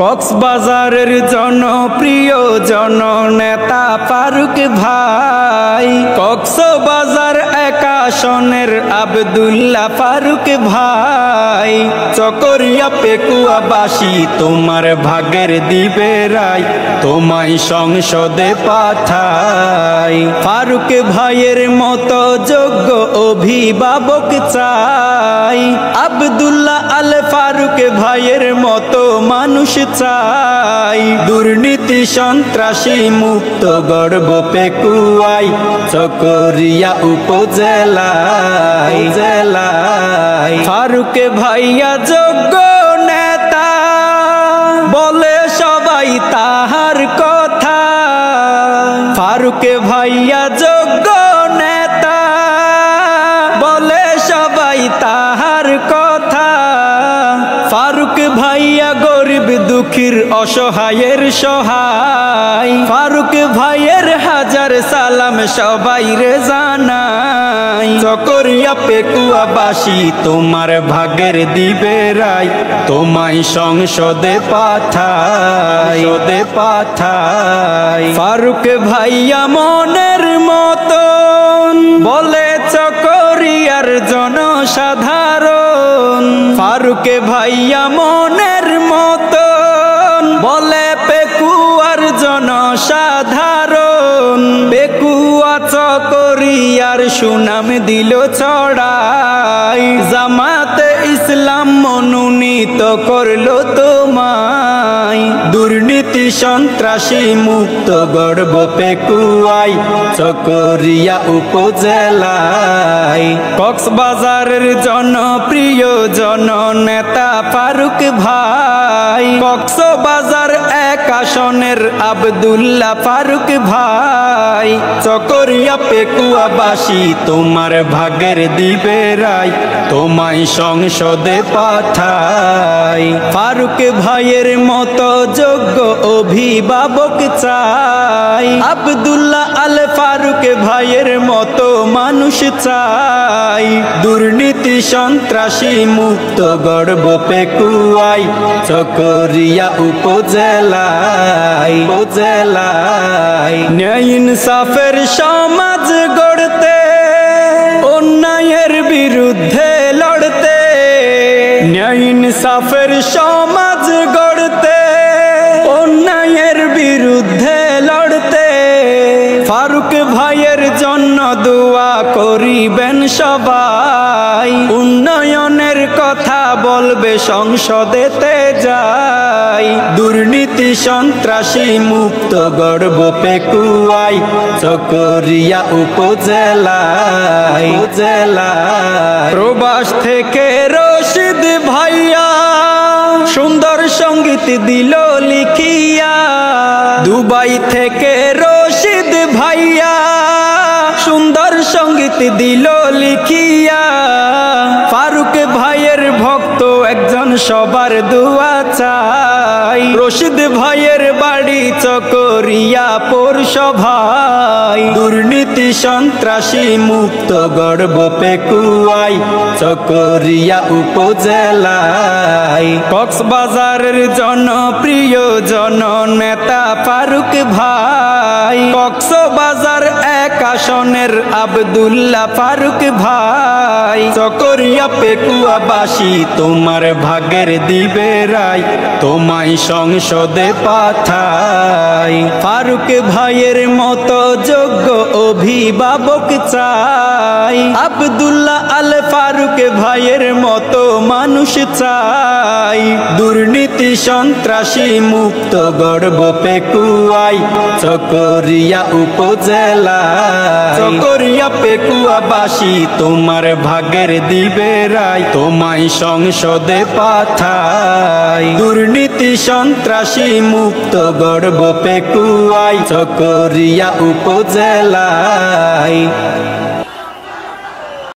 কক্সবাজারের জনপ্রিয় জননেতা ফারুক ভাই, কক্সবাজার ১ আসনের আব্দুল্লাহ ফারুক ভাই। চকরিয়া পেকুয়াবাসী তোমার ভাগের দিবে রায়, তোমায় সংসদে পাঠাই। ফারুক ভাইয়ের মতো যোগ্য অভিভাবক চাই, আব্দুল্লাহ আল ফারুক ভাইয়ের মতো মানুষ চাই। দুর্নীতি সন্ত্রাসী মুক্ত গর্ব পেকুয়াই, চকরিয়া উপজেলায় জেলায়। ফারুক ভাইয়া যোগ্য নেতা, বলে সবাই তাহার কথা। ফারুক ভাইয়া যোগ্য নেতা, বলে সবাই তাহার কথা। ফারুক ভাইয়া গরিব দুঃখীর অসহায়ের সহায়, ফারুক ভাইয়ের হাজার সালাম সবাই রে জানাই। চকরিয়া পেকুয়াবাসী তোমার ভাগের দিবে রায়, তোমায় সংসদে পাঠাই পাঠাই। ফারুক ভাইয়া মনের মতন বলে চকরিয়ার জনসাধারণ। ফারুক ভাইয়া মনের মতন বলে পেকুয়ার জনসাধারণ। পেকুয়া চকরিয়ার সুনাম দিল ছড়াই, জামাতে ইসলাম মনোনীত করলো তোমায়। দুর্নীতি সন্ত্রাসী মুক্ত গর্ব পেকুয়াই, চকরিয়া উপজেলায়। কক্সবাজারের জনপ্রিয় জননেতা ফারুক ভাই, কক্সবাজার ১ আসনের আব্দুল্লাহ ফারুক ভাই। চকরিয়া পেকুয়াবাসী তোমার ভাগের দিবে রায়, তোমায় সংসদে পাঠাই। ফারুক ভাইয়ের মতো যোগ্য অভিভাবক চাই, আব্দুল্লাহ আল ফারুক ভাইয়ের মতো মানুষ চাই। দুর্নীতি সন্ত্রাসী মুক্ত গর্ব পেকুয়াই, চকরিয়া উপজেলায় জেলায়। ন্যায় ইনসাফের সমাজ গড়তে, অন্যায়ের বিরুদ্ধে লড়তে। ন্যায় ইনসাফের সমাজ গড়তে, অন্যায়ের বিরুদ্ধে লড়তে। ফারুক ভাইয়ের জন্য দোয়া করিবেন সবাই, উন্নয়নের কথা বলবে সংসদেতে যাই। দুর্নীতি সন্ত্রাসী মুক্ত গর্ব পেকুয়াই, চকরিয়া উপজেলায় জেলায়। প্রবাস থেকে রশিদ ভাইয়া সুন্দর সঙ্গীত দিল লিখিয়া। দুবাই থেকে রশিদ ভাইয়া সুন্দর সঙ্গীত দিল লিখিয়া। ফারুক ভাইয়ের ভক্ত একজন সবার দোয়া চাই, রশিদ ভাইয়ের বাড়ি চকরিয়া পৌরসভায়। দুর্নীতি সন্ত্রাসী মুক্ত গর্ব পেকুয়াই, চকরিয়া উপজেলায়। কক্সবাজারের জনপ্রিয় জননেতা ফারুক ভাই, কক্সবাজার ১ আসনের আব্দুল্লাহ ফারুক ভাই। চকরিয়া পেকুয়াবাসী তোমার ভাগের দিবে রায়, তোমায় সংসদে পাঠাই। ফারুক ভাইয়ের মতো যোগ্য অভিভাবক চাই, আব্দুল্লাহ আল ফারুক ভাইয়ের মতো মানুষ চাই। দুর্নীতি সন্ত্রাসী মুক্ত গর্ব পেকুয়াই, চকরিয়া উপজেলায়। চকরিয়া পেকুয়াবাসী তোমার ভাগের দিবে রায়, তোমায় সংসদে পাঠাই। দুর্নীতি সন্ত্রাসী মুক্ত গর্ব পেকুয়াই, চকরিয়া উপজেলায়।